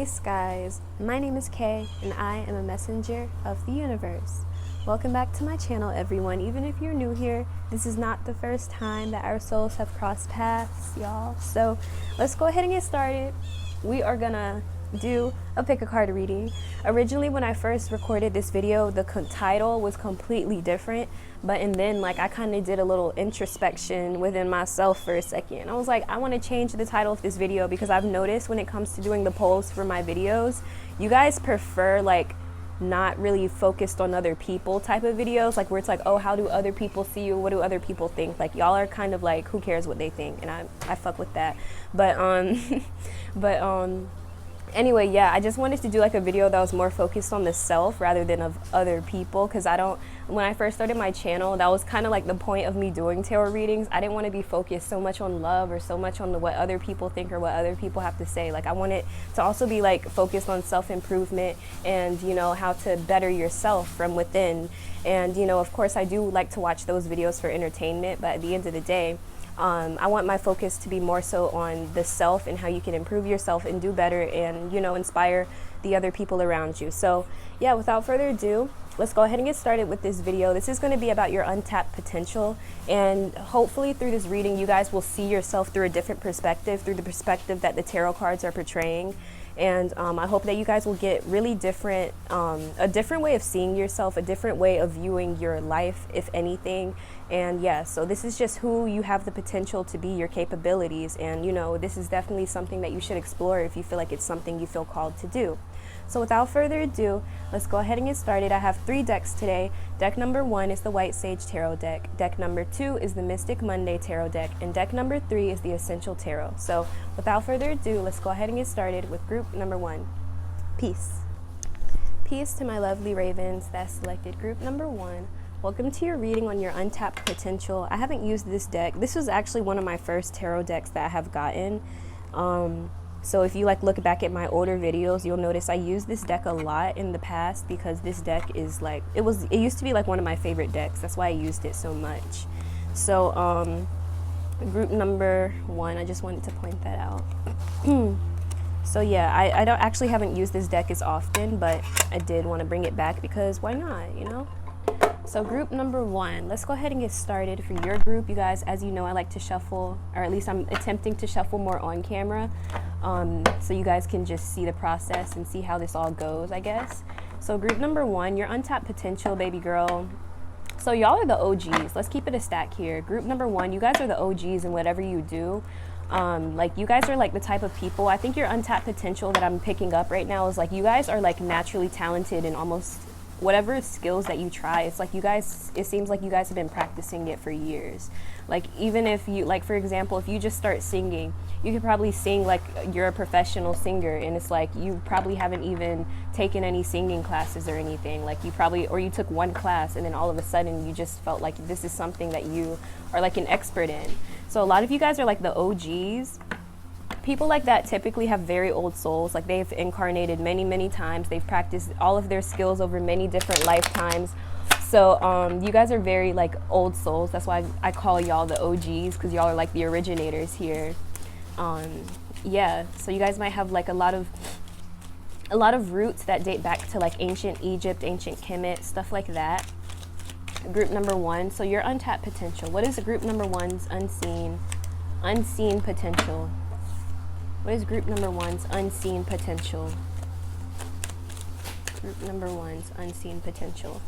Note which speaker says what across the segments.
Speaker 1: Hey skies, my name is Kay and I am a messenger of the universe. Welcome back to my channel everyone. Even if you're new here, this is not the first time that our souls have crossed paths, y'all. So let's go ahead and get started. We are gonna do a pick a card reading. Originally when I first recorded this video, the title was completely different, and then I kind of did a little introspection within myself for a second. I was like, I want to change the title of this video because I've noticed when it comes to doing the polls for my videos, you guys prefer not really focused on other people type of videos, where it's oh, how do other people see you, what do other people think, y'all are kind of who cares what they think, and I fuck with that. Anyway, yeah, I just wanted to do a video that was more focused on the self rather than of other people, because when I first started my channel, that was kind of the point of me doing tarot readings. I didn't want to be focused so much on love or so much on what other people think or what other people have to say. I wanted to also be focused on self-improvement and, how to better yourself from within. And, of course, I do like to watch those videos for entertainment, but at the end of the day, I want my focus to be more so on the self and how you can improve yourself and do better and, inspire the other people around you. So yeah, without further ado, let's go ahead and get started with this video. This is going to be about your untapped potential, and hopefully through this reading you guys will see yourself through a different perspective, through the perspective that the tarot cards are portraying. And I hope that you guys will get really a different way of seeing yourself, a different way of viewing your life, if anything. And yeah, so this is just who you have the potential to be, your capabilities. And this is definitely something that you should explore if you feel like it's something you feel called to do. So without further ado, let's go ahead and get started. I have 3 decks today. Deck number 1 is the White Sage Tarot deck. Deck number 2 is the Mystic Monday Tarot deck. And deck number 3 is the Essential Tarot. So without further ado, let's go ahead and get started with group number 1. Peace. Peace to my lovely ravens that selected group number 1. Welcome to your reading on your untapped potential. I haven't used this deck. This was actually one of my first tarot decks that I have gotten. So if you look back at my older videos, you'll notice I used this deck a lot in the past because this deck is it used to be one of my favorite decks. That's why I used it so much. So group number 1, I just wanted to point that out. So yeah, I don't actually haven't used this deck as often, but I did want to bring it back because why not, So group number 1, let's go ahead and get started. For your group, you guys, as you know, I like to shuffle, or at least I'm attempting to shuffle more on camera, so you guys can just see the process and see how this all goes, I guess. So group number 1, your untapped potential, baby girl. So y'all are the OGs. Let's keep it a stack here. Group number 1, you guys are the OGs in whatever you do. You guys are the type of people, I think your untapped potential that I'm picking up right now is you guys are naturally talented in almost whatever skills that you try. It's you guys, it seems like you guys have been practicing it for years. Even if you, for example, if you just start singing, you could probably sing you're a professional singer, and it's you probably haven't even taken any singing classes or anything. You probably, or you took one class and then all of a sudden you just felt this is something that you are an expert in. So a lot of you guys are the OGs. People like that typically have very old souls. They've incarnated many times. They've practiced all of their skills over many different lifetimes. So you guys are very old souls. That's why I call y'all the OGs, because y'all are the originators here. Yeah, so you guys might have a lot of roots that date back to ancient Egypt, ancient Kemet, stuff like that. Group number 1, so your untapped potential. What is group number 1's unseen potential? What is group number 1's unseen potential? Group number 1's unseen potential.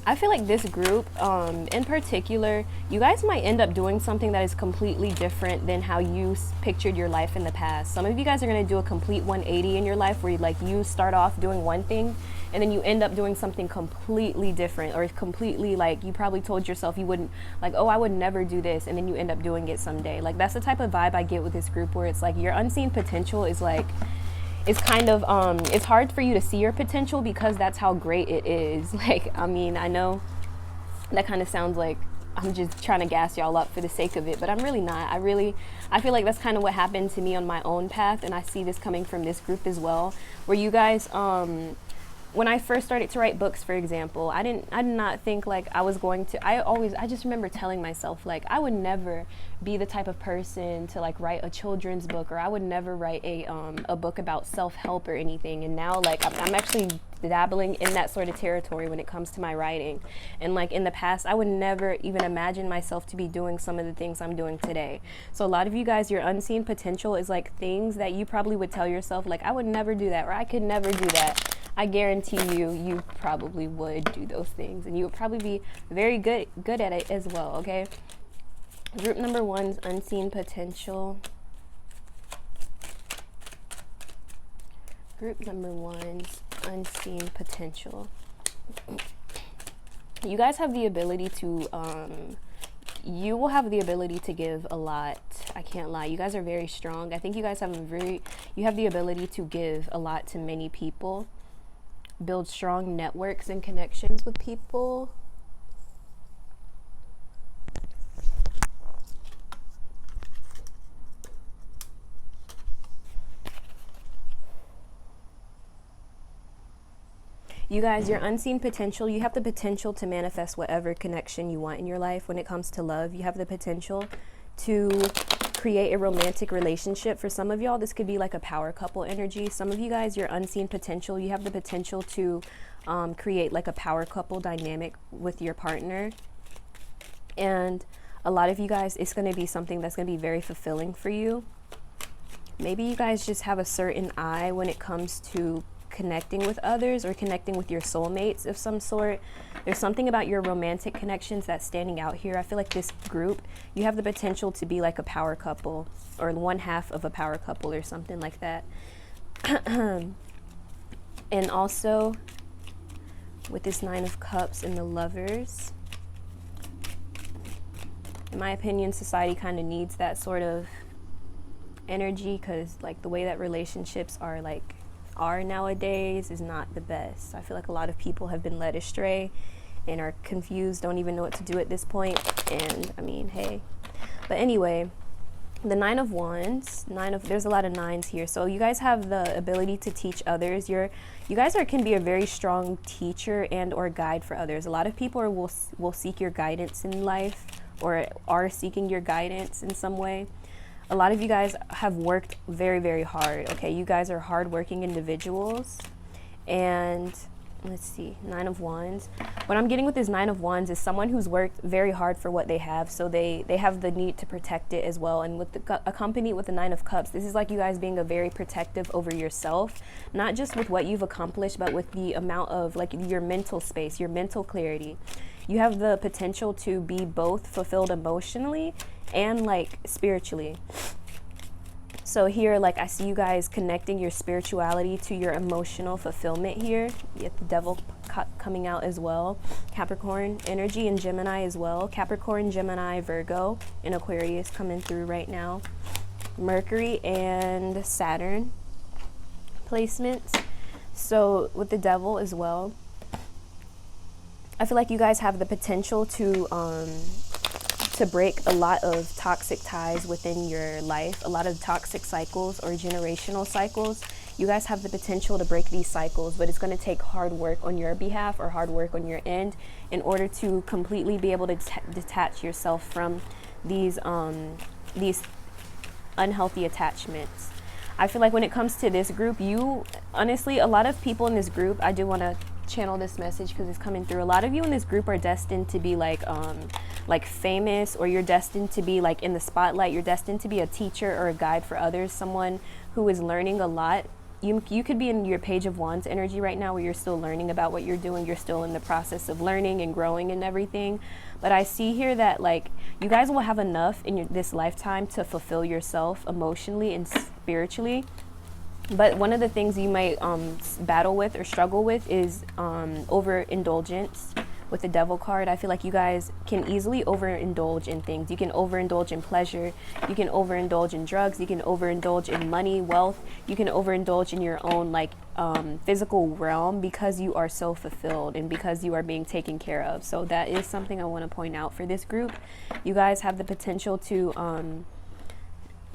Speaker 1: I feel this group, in particular, you guys might end up doing something that is completely different than how you pictured your life in the past. Some of you guys are going to do a complete 180 in your life where you start off doing one thing and then you end up doing something completely different, or completely you probably told yourself you wouldn't, oh, I would never do this, and then you end up doing it someday. That's the type of vibe I get with this group, where it's your unseen potential is it's kind of it's hard for you to see your potential because that's how great it is. I mean, I know that kind of sounds like I'm just trying to gas y'all up for the sake of it, but I'm really not. I feel that's kind of what happened to me on my own path, and I see this coming from this group as well, where you guys when I first started to write books, for example, I did not think like I was going to, I just remember telling myself like I would never be the type of person to like write a children's book, or I would never write a book about self-help or anything. And now like I'm actually dabbling in that sort of territory when it comes to my writing. And like in the past, I would never even imagine myself to be doing some of the things I'm doing today. So a lot of you guys, your unseen potential is like things that you probably would tell yourself like I would never do that, or I could never do that. I guarantee you probably would do those things, and you would probably be very good at it as well, okay? Group number 1's unseen potential. Group number 1's unseen potential. You guys have the ability to, you will have the ability to give a lot. I can't lie. You guys are very strong. I think you guys have you have the ability to give a lot to many people. Build strong networks and connections with people. You guys, your unseen potential, you have the potential to manifest whatever connection you want in your life. When it comes to love, you have the potential to create a romantic relationship. For some of y'all, this could be like a power couple energy. Some of you guys, your unseen potential, you have the potential to create like a power couple dynamic with your partner. And a lot of you guys, it's going to be something that's going to be very fulfilling for you. Maybe you guys just have a certain eye when it comes to connecting with others or connecting with your soulmates of some sort. There's something about your romantic connections that's standing out here. I feel like this group, you have the potential to be like a power couple, or one half of a power couple or something like that. And also with this 9 of Cups and the Lovers, in my opinion, society kind of needs that sort of energy, because like the way that relationships are nowadays is not the best. I feel like a lot of people have been led astray and are confused, don't even know what to do at this point. And I mean, hey. But anyway, the 9 of Wands, there's a lot of 9s here. So you guys have the ability to teach others. You guys can be a very strong teacher and or guide for others. A lot of people will seek your guidance in life, or are seeking your guidance in some way. A lot of you guys have worked very, very hard, okay? You guys are hardworking individuals. And let's see, 9 of Wands. What I'm getting with this 9 of Wands is someone who's worked very hard for what they have, so they have the need to protect it as well. And with accompanied with the 9 of Cups, this is like you guys being a very protective over yourself, not just with what you've accomplished, but with the amount of like your mental space, your mental clarity. You have the potential to be both fulfilled emotionally and like spiritually. So here, like I see you guys connecting your spirituality to your emotional fulfillment here. You get the Devil coming out as well. Capricorn energy and Gemini as well. Capricorn, Gemini, Virgo, and Aquarius coming through right now. Mercury and Saturn placements. So with the Devil as well, I feel like you guys have the potential to break a lot of toxic ties within your life, a lot of toxic cycles or generational cycles. You guys have the potential to break these cycles, but it's going to take hard work on your behalf or hard work on your end in order to completely be able to detach yourself from these unhealthy attachments. I feel like when it comes to this group, honestly, a lot of people in this group, I do want to channel this message because it's coming through. A lot of you in this group are destined to be like famous, or you're destined to be like in the spotlight. You're destined to be a teacher or a guide for others, someone who is learning a lot. You could be in your Page of Wands energy right now, where you're still learning about what you're doing. You're still in the process of learning and growing and everything. But I see here that like you guys will have enough in this lifetime to fulfill yourself emotionally and spiritually. But one of the things you might battle with or struggle with is overindulgence. With the Devil card, I feel like you guys can easily overindulge in things. You can overindulge in pleasure. You can overindulge in drugs. You can overindulge in money, wealth. You can overindulge in your own like physical realm, because you are so fulfilled and because you are being taken care of. So that is something I want to point out for this group. You guys have the potential to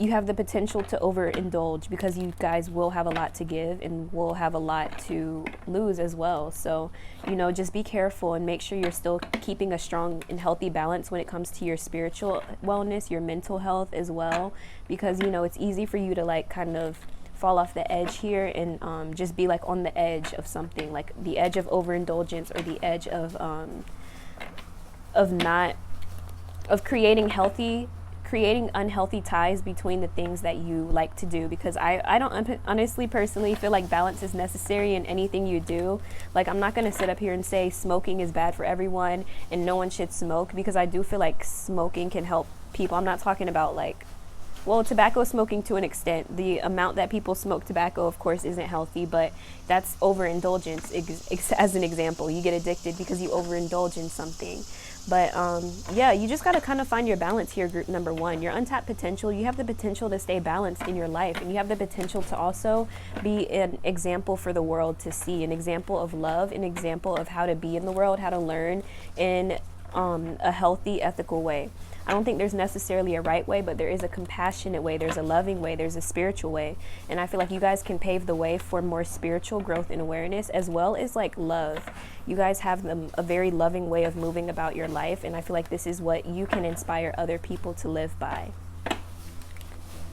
Speaker 1: you have the potential to overindulge because you guys will have a lot to give and will have a lot to lose as well. So, you know, just be careful and make sure you're still keeping a strong and healthy balance when it comes to your spiritual wellness, your mental health as well, because, you know, it's easy for you to like kind of fall off the edge here and just be like on the edge of something, like the edge of overindulgence or the edge of creating unhealthy ties between the things that you like to do, because I don't honestly personally feel like balance is necessary in anything you do. Like, I'm not going to sit up here and say smoking is bad for everyone and no one should smoke, because I do feel like smoking can help people. I'm not talking about like, well, tobacco smoking to an extent. The amount that people smoke tobacco, of course, isn't healthy, but that's overindulgence. As an example, you get addicted because you overindulge in something. But yeah, you just got to kind of find your balance here, group number one. Your untapped potential, you have the potential to stay balanced in your life, and you have the potential to also be an example for the world to see, an example of love, an example of how to be in the world, how to learn in a healthy, ethical way. I don't think there's necessarily a right way, but there is a compassionate way, there's a loving way, there's a spiritual way. And I feel like you guys can pave the way for more spiritual growth and awareness, as well as like love. You guys have a very loving way of moving about your life, and I feel like this is what you can inspire other people to live by.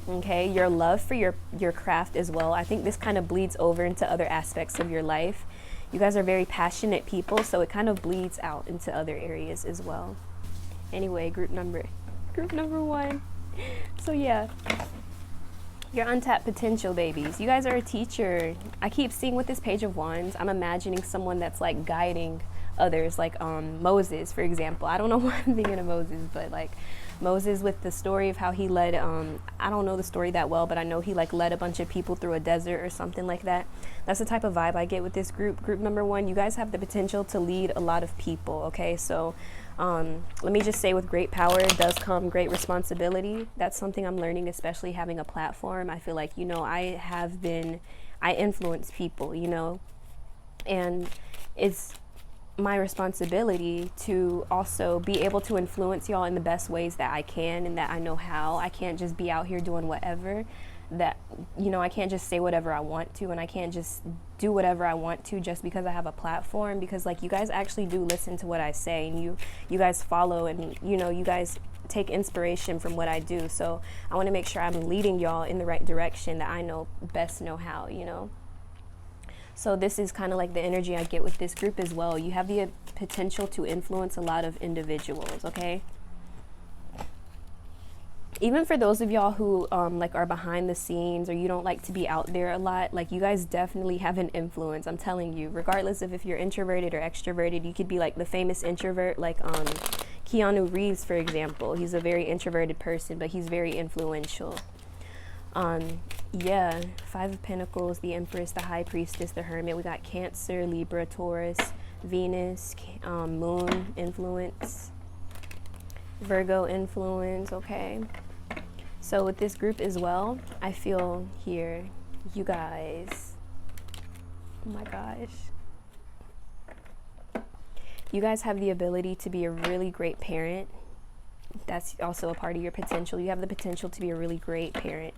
Speaker 1: Okay, your love for your craft as well. I think this kind of bleeds over into other aspects of your life. You guys are very passionate people, so it kind of bleeds out into other areas as well. Anyway, group number one. So yeah, your untapped potential, babies. You guys are a teacher. I keep seeing with this Page of Wands, I'm imagining someone that's like guiding others, like Moses, for example. I don't know why I'm thinking of Moses, but like Moses with the story of how he led, I don't know the story that well, but I know he like led a bunch of people through a desert or something like that. That's the type of vibe I get with this group. Group number one, you guys have the potential to lead a lot of people, okay? So let me just say, with great power does come great responsibility. That's something I'm learning, especially having a platform. I feel like, you know, I influence people, you know, and it's my responsibility to also be able to influence y'all in the best ways that I can and that I know how. I can't just be out here doing whatever. That, you know, I can't just say whatever I want to, and I can't just do whatever I want to just because I have a platform, because like you guys actually do listen to what I say, and you guys follow, and you know, you guys take inspiration from what I do. So I want to make sure I'm leading y'all in the right direction that I know how, you know. So this is kind of like the energy I get with this group as well. You have the potential to influence a lot of individuals, okay? Even for those of y'all who like are behind the scenes, or you don't like to be out there a lot, like you guys definitely have an influence. I'm telling you, regardless of if you're introverted or extroverted, you could be like the famous introvert, like Keanu Reeves, for example. He's a very introverted person, but he's very influential. Yeah, Five of Pentacles, the Empress, the High Priestess, the Hermit. We got Cancer, Libra, Taurus, Venus, Moon influence, Virgo influence, okay? So with this group as well, I feel here, you guys, oh my gosh. You guys have the ability to be a really great parent. That's also a part of your potential. You have the potential to be a really great parent,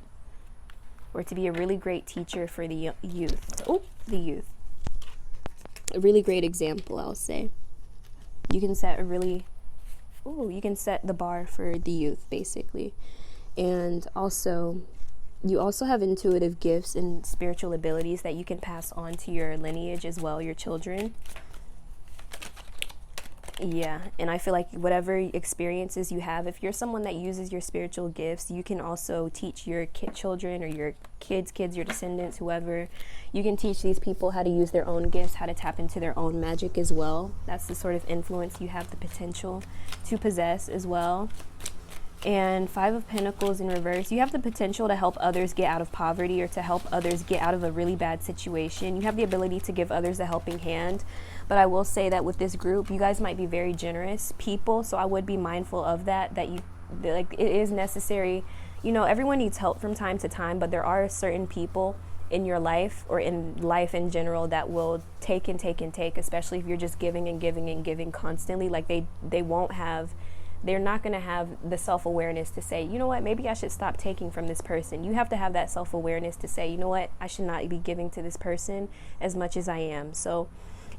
Speaker 1: or to be a really great teacher for the youth. Oh, the youth. A really great example, I'll say. You can set you can set the bar for the youth, basically. And also, you also have intuitive gifts and spiritual abilities that you can pass on to your lineage as well, your children. Yeah, and I feel like whatever experiences you have, if you're someone that uses your spiritual gifts, you can also teach your children, or your kids, your descendants, whoever. You can teach these people how to use their own gifts, how to tap into their own magic as well. That's the sort of influence you have the potential to possess as well. And Five of Pentacles in reverse, you have the potential to help others get out of poverty, or to help others get out of a really bad situation. You have the ability to give others a helping hand. But I will say that with this group, you guys might be very generous people, so I would be mindful of that like it is necessary. You know, everyone needs help from time to time, but there are certain people in your life, or in life in general, that will take and take and take, especially if you're just giving and giving and giving constantly. Like they won't have they're not going to have the self-awareness to say, you know what, maybe I should stop taking from this person. You have to have that self-awareness to say, you know what, I should not be giving to this person as much as I am. So,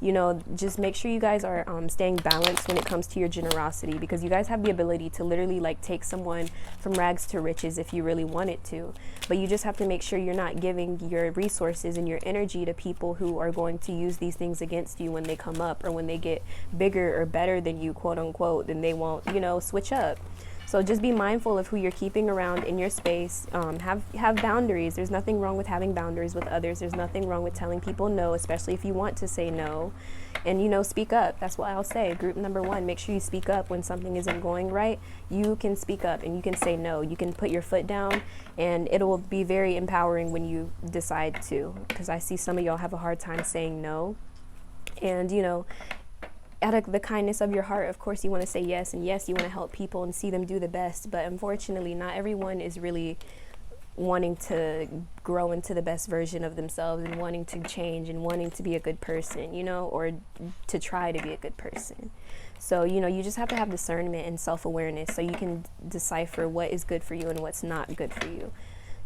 Speaker 1: you know, just make sure you guys are staying balanced when it comes to your generosity, because you guys have the ability to literally like take someone from rags to riches if you really wanted to. But you just have to make sure you're not giving your resources and your energy to people who are going to use these things against you when they come up, or when they get bigger or better than you, quote unquote, then they won't, you know, switch up. So just be mindful of who you're keeping around in your space. Have boundaries. There's nothing wrong with having boundaries with others. There's nothing wrong with telling people no, especially if you want to say no. And, you know, speak up. That's what I'll say. Group number 1, make sure you speak up when something isn't going right. You can speak up and you can say no. You can put your foot down, and it will be very empowering when you decide to, because I see some of y'all have a hard time saying no. And, you know, out of the kindness of your heart, of course, you want to say yes, and yes, you want to help people and see them do the best. But unfortunately, not everyone is really wanting to grow into the best version of themselves, and wanting to change, and wanting to be a good person, you know, or to try to be a good person. So, you know, you just have to have discernment and self-awareness so you can decipher what is good for you and what's not good for you.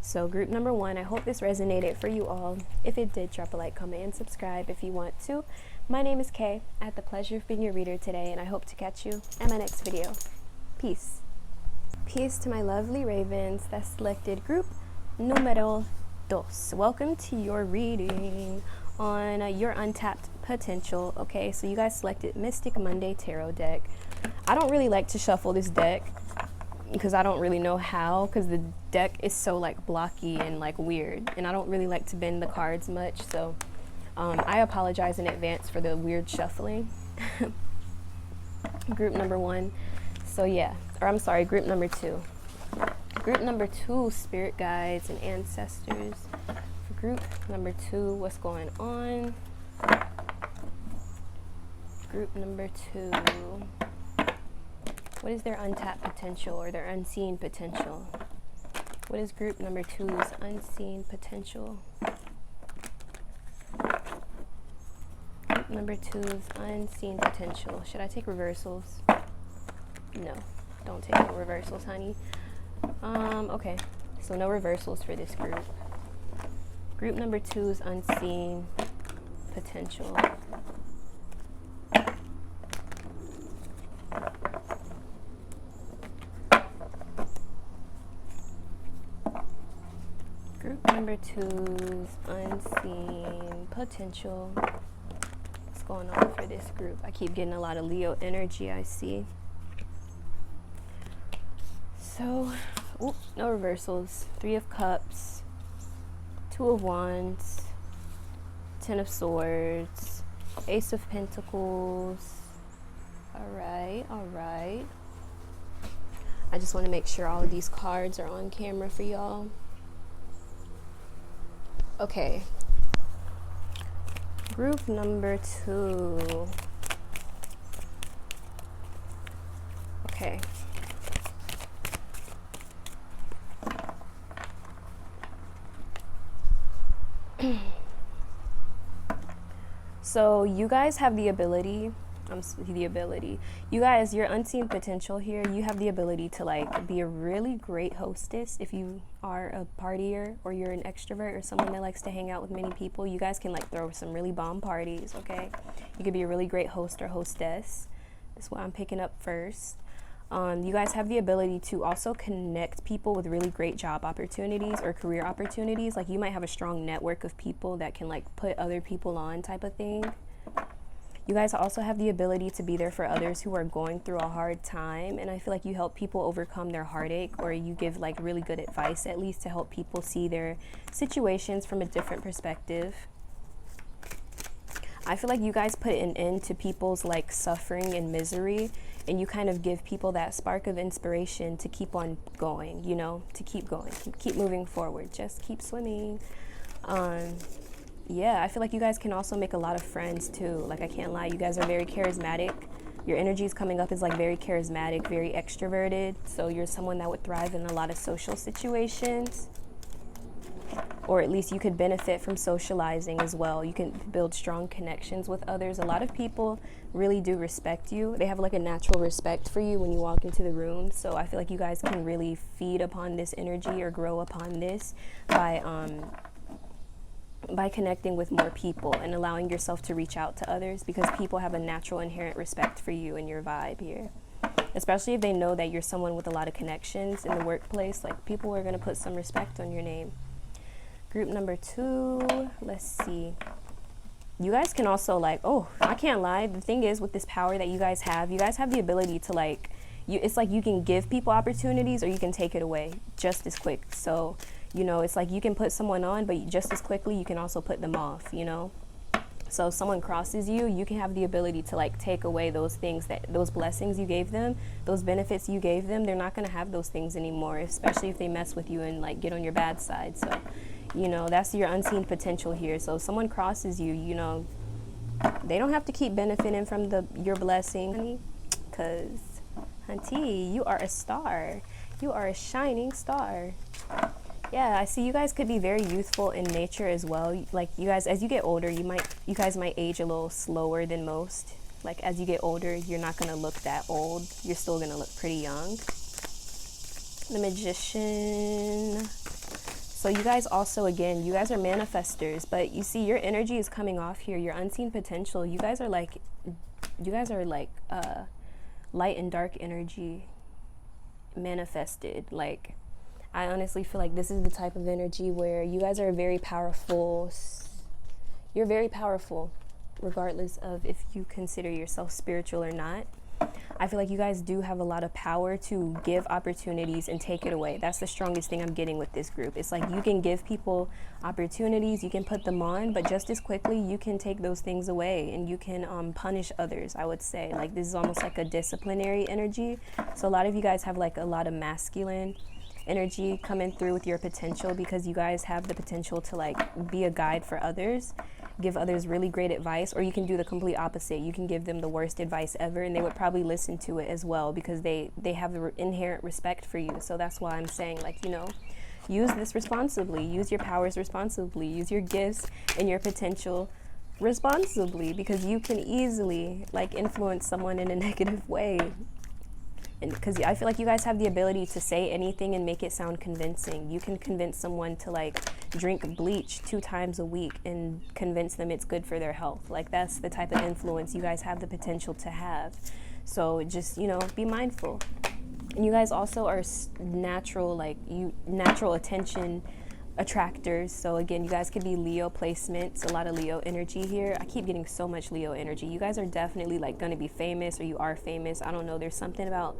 Speaker 1: So group number 1, I hope this resonated for you all. If it did, drop a like, comment, and subscribe if you want to. My name is Kay. I had the pleasure of being your reader today, and I hope to catch you in my next video. Peace. Peace to my lovely ravens that selected group numero 2. Welcome to your reading on your untapped potential. Okay, so you guys selected Mystic Monday Tarot deck. I don't really like to shuffle this deck because I don't really know how, because the deck is so like blocky and like weird, and I don't really like to bend the cards much, so I apologize in advance for the weird shuffling. Group number 1, so yeah, or I'm sorry, group number 2. Group number 2, spirit guides and ancestors. For group number 2, what's going on? Group number 2, what is their untapped potential or their unseen potential? What is group number 2's unseen potential? Group number 2's unseen potential. Should I take reversals? No, don't take no reversals, honey. Okay, so no reversals for this group. Group number 2's unseen potential. Group number 2's unseen potential. What's going on for this group? I keep getting a lot of Leo energy, I see. So, no reversals. 3 of Cups, 2 of Wands, 10 of Swords, Ace of Pentacles. Alright, alright. I just want to make sure all of these cards are on camera for y'all. Okay. Group number 2. Okay. So you guys have the ability, you guys, your unseen potential here, you have the ability to like be a really great hostess. If you are a partier or you're an extrovert or someone that likes to hang out with many people, you guys can like throw some really bomb parties, okay? You could be a really great host or hostess. That's what I'm picking up first. You guys have the ability to also connect people with really great job opportunities or career opportunities. Like you might have a strong network of people that can like put other people on, type of thing. You guys also have the ability to be there for others who are going through a hard time, and I feel like you help people overcome their heartache, or you give like really good advice at least to help people see their situations from a different perspective. I feel like you guys put an end to people's like suffering and misery, and you kind of give people that spark of inspiration to keep on going, you know, to keep going, keep moving forward, just keep swimming. Yeah, I feel like you guys can also make a lot of friends too. Like, I can't lie, you guys are very charismatic. Your energy is coming up as like very charismatic, very extroverted. So you're someone that would thrive in a lot of social situations. or at least you could benefit from socializing as well. You can build strong connections with others. A lot of people really do respect you. They have like a natural respect for you when you walk into the room. So I feel like you guys can really feed upon this energy or grow upon this by connecting with more people and allowing yourself to reach out to others, because people have a natural inherent respect for you and your vibe here. Especially if they know that you're someone with a lot of connections in the workplace, like people are going to put some respect on your name. Group number 2, let's see. You guys can also like, oh, I can't lie. The thing is with this power that you guys have the ability to like, it's like you can give people opportunities or you can take it away just as quick. So, you know, it's like you can put someone on, but just as quickly you can also put them off, you know? So if someone crosses you, you can have the ability to like take away those things, those blessings you gave them, those benefits you gave them. They're not going to have those things anymore, especially if they mess with you and like get on your bad side. So, you know, that's your unseen potential here. So if someone crosses you, you know, they don't have to keep benefiting from your blessing, honey, because, hunty, you are a star. You are a shining star. Yeah, I see you guys could be very youthful in nature as well. Like you guys, as you get older, you guys might age a little slower than most. Like as you get older, you're not going to look that old. You're still going to look pretty young. The Magician. So you guys also, again, you guys are manifestors, but you see your energy is coming off here. Your unseen potential. You guys are like light and dark energy manifested. Like, I honestly feel like this is the type of energy where you guys are very powerful. You're very powerful, regardless of if you consider yourself spiritual or not. I feel like you guys do have a lot of power to give opportunities and take it away. That's the strongest thing I'm getting with this group. It's like you can give people opportunities, you can put them on, but just as quickly you can take those things away and you can punish others, I would say. Like this is almost like a disciplinary energy. So a lot of you guys have like a lot of masculine energy coming through with your potential, because you guys have the potential to like be a guide for others, give others really great advice, or you can do the complete opposite. You can give them the worst advice ever and they would probably listen to it as well, because they have the inherent respect for you. So that's why I'm saying, like, you know, use this responsibly, use your powers responsibly, use your gifts and your potential responsibly, because you can easily like influence someone in a negative way. And because I feel like you guys have the ability to say anything and make it sound convincing. You can convince someone to like drink bleach 2 times a week and convince them it's good for their health. Like that's the type of influence you guys have the potential to have. So just, you know, be mindful. And you guys also are natural attention attractors. So again, you guys could be Leo placements, a lot of Leo energy here. I keep getting so much Leo energy. You guys are definitely like going to be famous, or you are famous. I don't know. There's something about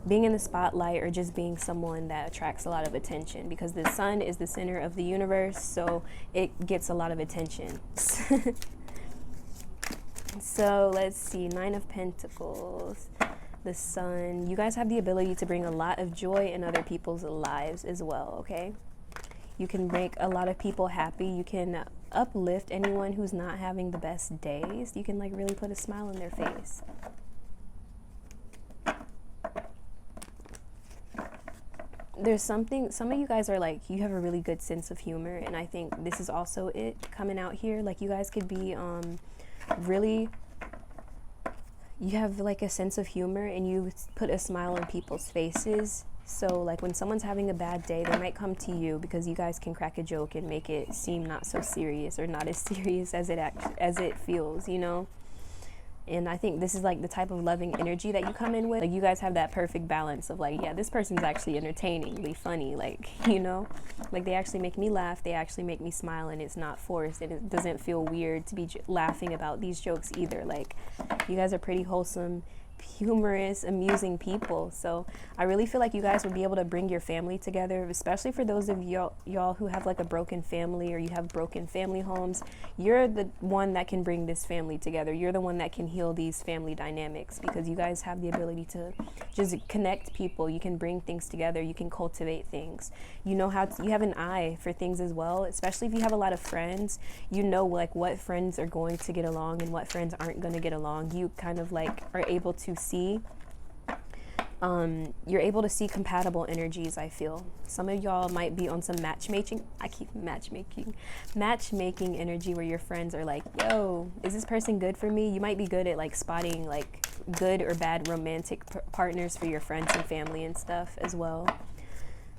Speaker 1: being in the spotlight or just being someone that attracts a lot of attention, because the sun is the center of the universe. So it gets a lot of attention. So let's see. 9 of Pentacles. The sun. You guys have the ability to bring a lot of joy in other people's lives as well. Okay. You can make a lot of people happy. You can uplift anyone who's not having the best days. You can like really put a smile on their face. There's something, some of you guys are like, you have a really good sense of humor, and I think this is also it coming out here. Like you guys could be really, you have like a sense of humor and you put a smile on people's faces. So like when someone's having a bad day, they might come to you because you guys can crack a joke and make it seem not so serious, or not as serious as it feels, you know? And I think this is like the type of loving energy that you come in with. Like you guys have that perfect balance of like, yeah, this person's actually entertainingly funny, like, you know, like they actually make me laugh, they actually make me smile, and it's not forced, and it doesn't feel weird to be laughing about these jokes either. Like you guys are pretty wholesome, humorous, amusing people. So I really feel like you guys would be able to bring your family together, especially for those of y'all who have like a broken family, or you have broken family homes. You're the one that can bring this family together. You're the one that can heal these family dynamics, because you guys have the ability to just connect people. You can bring things together. You can cultivate things. You know how to, you have an eye for things as well, especially if you have a lot of friends. You know like what friends are going to get along and what friends aren't going to get along. You kind of like are able to see You're able to see compatible energies, I feel. Some of y'all might be on some matchmaking energy where your friends are like, yo, is this person good for me? You might be good at like spotting like good or bad romantic partners for your friends and family and stuff as well.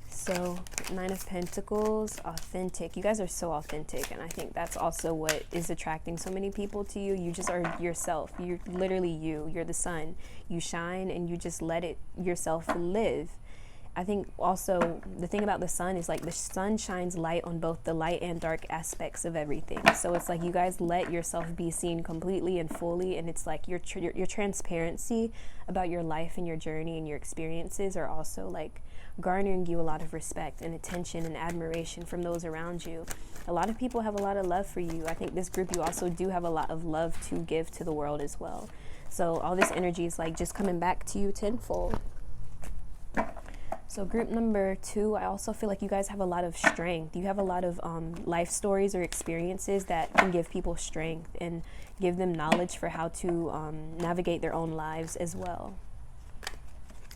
Speaker 1: So 9 of Pentacles, authentic. You guys are so authentic, and I think that's also what is attracting so many people to you. You just are yourself. You're literally you. You're the sun. You shine and you just let it yourself live. I think also the thing about the sun is like the sun shines light on both the light and dark aspects of everything. So it's like you guys let yourself be seen completely and fully, and it's like your transparency about your life and your journey and your experiences are also like garnering you a lot of respect and attention and admiration from those around you. A lot of people have a lot of love for you. I think this group, you also do have a lot of love to give to the world as well. So all this energy is like just coming back to you tenfold. So group number 2, I also feel like you guys have a lot of strength. You have a lot of life stories or experiences that can give people strength and give them knowledge for how to navigate their own lives as well.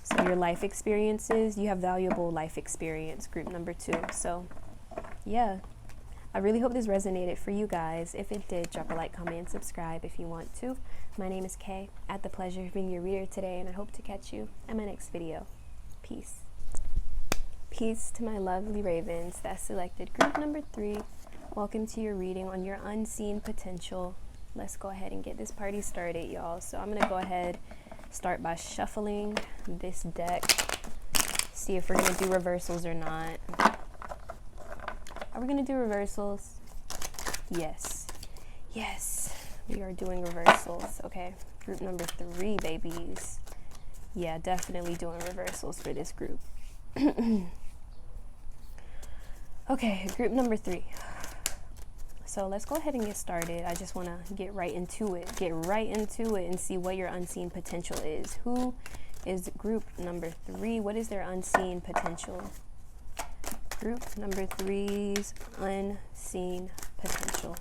Speaker 1: So your life experiences, you have valuable life experience, group number 2. So yeah, I really hope this resonated for you guys. If it did, drop a like, comment, and subscribe if you want to. My name is Kay. I had the pleasure of being your reader today, and I hope to catch you in my next video. Peace. Peace to my lovely ravens that selected group number 3. Welcome to your reading on your unseen potential. Let's go ahead and get this party started, y'all. So I'm going to go ahead, start by shuffling this deck, see if we're going to do reversals or not. Are we going to do reversals? Yes. Yes, we are doing reversals. Okay, group number 3, babies. Yeah, definitely doing reversals for this group. Okay, group number 3. So let's go ahead and get started. I just want to get right into it and see what your unseen potential is. Who is group number 3? What is their unseen potential? Group number 3's unseen potential.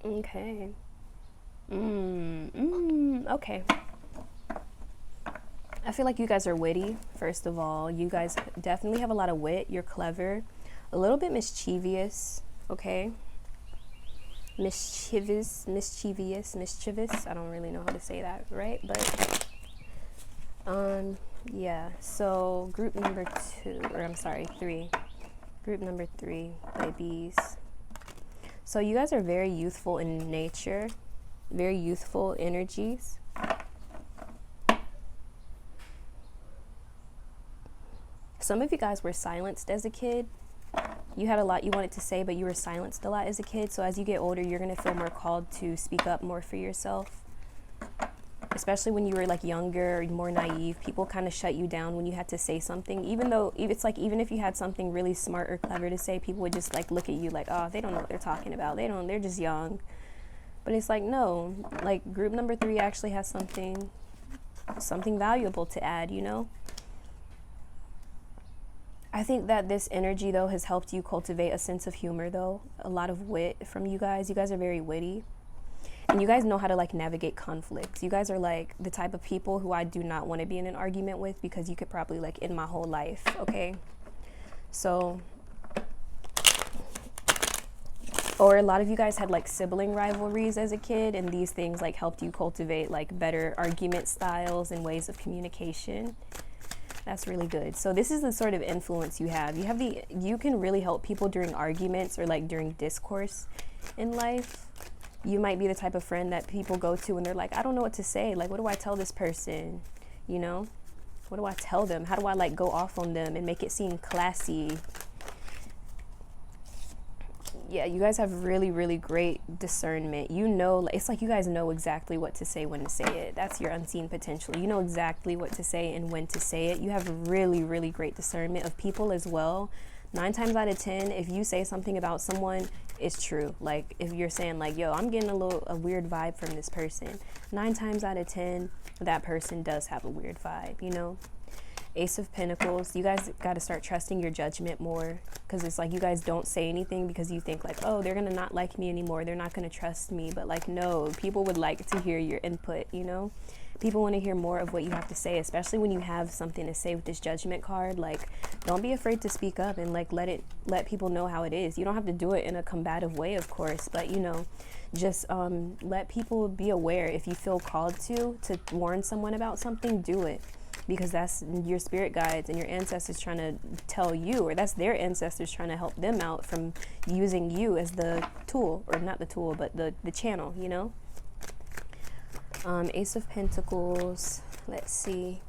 Speaker 1: Okay. Okay. I feel like you guys are witty, first of all. You guys definitely have a lot of wit. You're clever. A little bit mischievous, okay? Mischievous. I don't really know how to say that, right? But, yeah. So, group number 2, or I'm sorry, 3. Group number 3, babies. So you guys are very youthful in nature, very youthful energies. Some of you guys were silenced as a kid. You had a lot you wanted to say, but you were silenced a lot as a kid. So as you get older, you're going to feel more called to speak up more for yourself. Especially when you were like younger or more naive, people kind of shut you down when you had to say something. Even though it's like, even if you had something really smart or clever to say, people would just like look at you like, oh, they don't know what they're talking about. They're just young. But it's like, no, like group number 3 actually has something valuable to add, you know? I think that this energy though has helped you cultivate a sense of humor though. A lot of wit from you guys. You guys are very witty. And you guys know how to like navigate conflicts. You guys are like the type of people who I do not want to be in an argument with, because you could probably like end my whole life, okay? So, or a lot of you guys had like sibling rivalries as a kid, and these things like helped you cultivate like better argument styles and ways of communication. That's really good. So this is the sort of influence you have. You can really help people during arguments or like during discourse in life. You might be the type of friend that people go to and they're like, I don't know what to say. Like, what do I tell this person? You know, what do I tell them? How do I like go off on them and make it seem classy? Yeah, you guys have really, really great discernment. You know, it's like you guys know exactly what to say, when to say it. That's your unseen potential. You know exactly what to say and when to say it. You have really, really great discernment of people as well. 9 times out of 10, if you say something about someone, is true. Like if you're saying like, yo, I'm getting a weird vibe from this person, 9 times out of 10 that person does have a weird vibe, you know. Ace of Pentacles, you guys got to start trusting your judgment more, because it's like you guys don't say anything because you think like, oh, they're gonna not like me anymore, they're not gonna trust me. But like, no, people would like to hear your input, you know. People want to hear more of what you have to say, especially when you have something to say with this Judgment card. Like, don't be afraid to speak up and like let people know how it is. You don't have to do it in a combative way, of course, but you know, just let people be aware. If you feel called to warn someone about something, do it, because that's your spirit guides and your ancestors trying to tell you, or that's their ancestors trying to help them out from using you as the tool, or not the tool, but the channel, you know. Ace of Pentacles. Let's see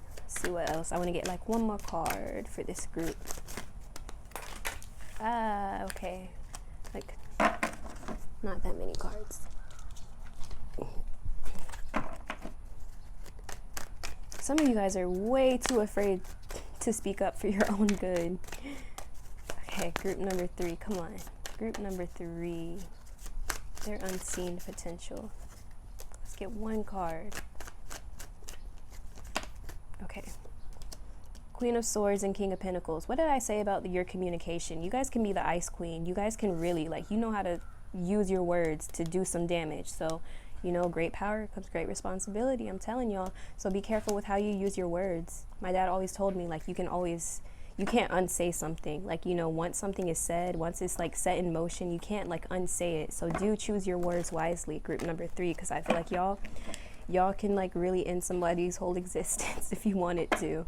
Speaker 1: what else. I want to get like one more card for this group. Okay, like not that many cards. Some of you guys are way too afraid to speak up for your own good. Okay, group number 3, come on. Group number 3, their unseen potential. Let's get one card. Okay. Queen of Swords and King of Pentacles. What did I say about your communication? You guys can be the Ice Queen. You guys can really, like, you know how to use your words to do some damage. So, you know, great power comes great responsibility. I'm telling y'all. So be careful with how you use your words. My dad always told me, like, you can't unsay something. Like, you know, once something is said, once it's like set in motion, you can't like unsay it. So do choose your words wisely, group number 3, because I feel like y'all can like really end somebody's whole existence if you wanted to.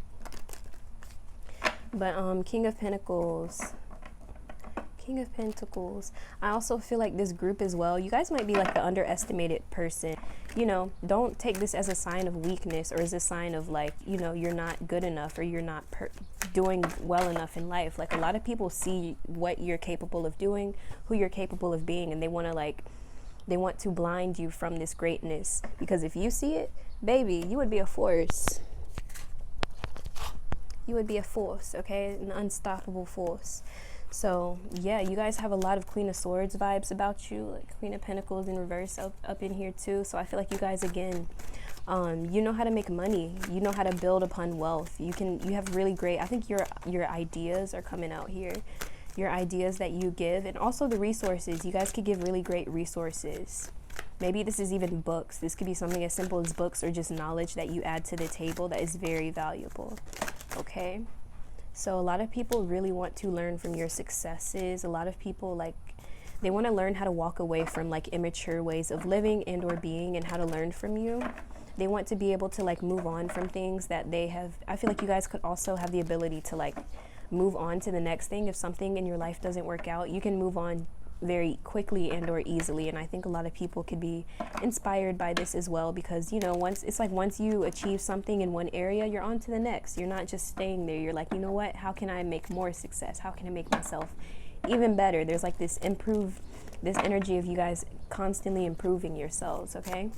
Speaker 1: But King of Pentacles. King of Pentacles. I also feel like this group as well, you guys might be like the underestimated person. You know, don't take this as a sign of weakness or as a sign of like, you know, you're not good enough or you're not doing well enough in life. Like, a lot of people see what you're capable of doing, who you're capable of being, and they want to blind you from this greatness. Because if you see it, baby, you would be a force. You would be a force, okay? An unstoppable force. So yeah, you guys have a lot of Queen of Swords vibes about you, like Queen of Pentacles in reverse up in here too. So I feel like you guys, again, you know how to make money, you know how to build upon wealth. You have really great, I think your ideas are coming out here, your ideas that you give, and also the resources. You guys could give really great resources. Maybe this is even books. This could be something as simple as books or just knowledge that you add to the table that is very valuable. Okay. So a lot of people really want to learn from your successes. A lot of people, like, they want to learn how to walk away from like immature ways of living and or being, and how to learn from you. They want to be able to like move on from things that they have. I feel like you guys could also have the ability to like move on to the next thing. If something in your life doesn't work out, you can move on very quickly and or easily. And I think a lot of people could be inspired by this as well, because, you know, once you achieve something in one area, you're on to the next. You're not just staying there. You're like, you know what, how can I make more success? How can I make myself even better? There's like this energy of you guys constantly improving yourselves, okay?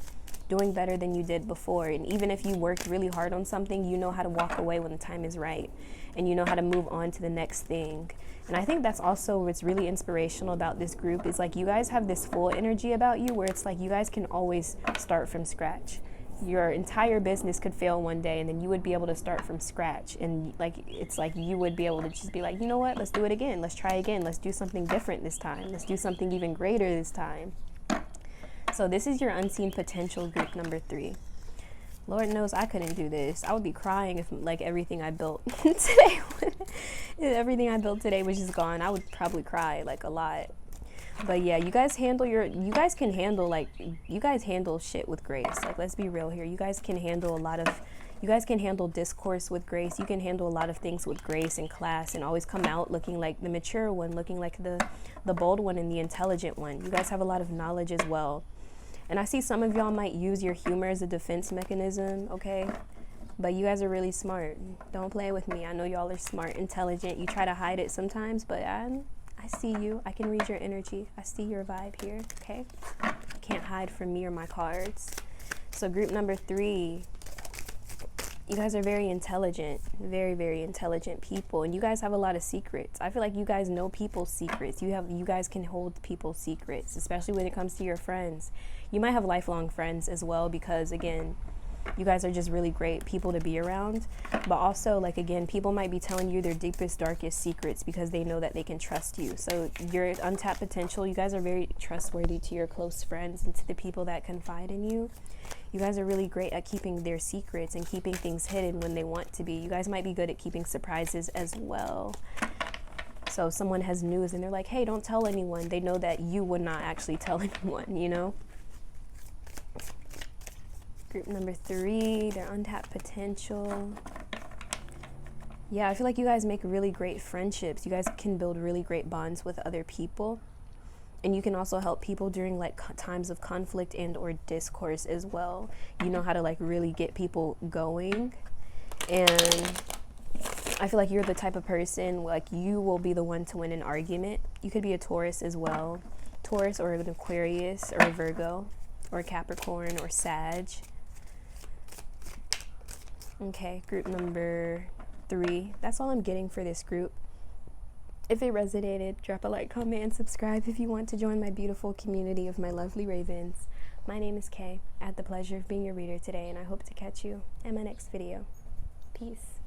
Speaker 1: Doing better than you did before. And even if you worked really hard on something, you know how to walk away when the time is right, and you know how to move on to the next thing. And I think that's also what's really inspirational about this group, is like you guys have this full energy about you where it's like you guys can always start from scratch. Your entire business could fail one day, and then you would be able to start from scratch. And like, it's like you would be able to just be like, you know what, let's do it again. Let's try again. Let's do something different this time. Let's do something even greater this time. So this is your unseen potential, group number 3. Lord knows I couldn't do this. I would be crying if like everything I built today was just gone. I would probably cry like a lot. But yeah, you guys handle shit with grace. Like, let's be real here. You guys can handle discourse with grace. You can handle a lot of things with grace and class, and always come out looking like the mature one, looking like the bold one and the intelligent one. You guys have a lot of knowledge as well. And I see some of y'all might use your humor as a defense mechanism, okay? But you guys are really smart. Don't play with me. I know y'all are smart, intelligent. You try to hide it sometimes, but I see you. I can read your energy. I see your vibe here, okay? You can't hide from me or my cards. So group number 3. You guys are very intelligent, very, very intelligent people, and you guys have a lot of secrets. I feel like you guys know people's secrets. You guys can hold people's secrets, especially when it comes to your friends. You might have lifelong friends as well, because again, you guys are just really great people to be around. But also, like, again, people might be telling you their deepest, darkest secrets because they know that they can trust you. So your untapped potential, you guys are very trustworthy to your close friends and to the people that confide in you. You guys are really great at keeping their secrets and keeping things hidden when they want to be. You guys might be good at keeping surprises as well. So if someone has news and they're like, hey, don't tell anyone, they know that you would not actually tell anyone, you know? Group number 3, their untapped potential. Yeah, I feel like you guys make really great friendships. You guys can build really great bonds with other people. And you can also help people during like times of conflict and or discourse as well. You know how to like really get people going. And I feel like you're the type of person, like you will be the one to win an argument. You could be a Taurus as well. Taurus or an Aquarius or a Virgo or a Capricorn or Sag. Okay, group number 3. That's all I'm getting for this group. If it resonated, drop a like, comment, and subscribe if you want to join my beautiful community of my lovely ravens. My name is Kay. I had the pleasure of being your reader today, and I hope to catch you in my next video. Peace.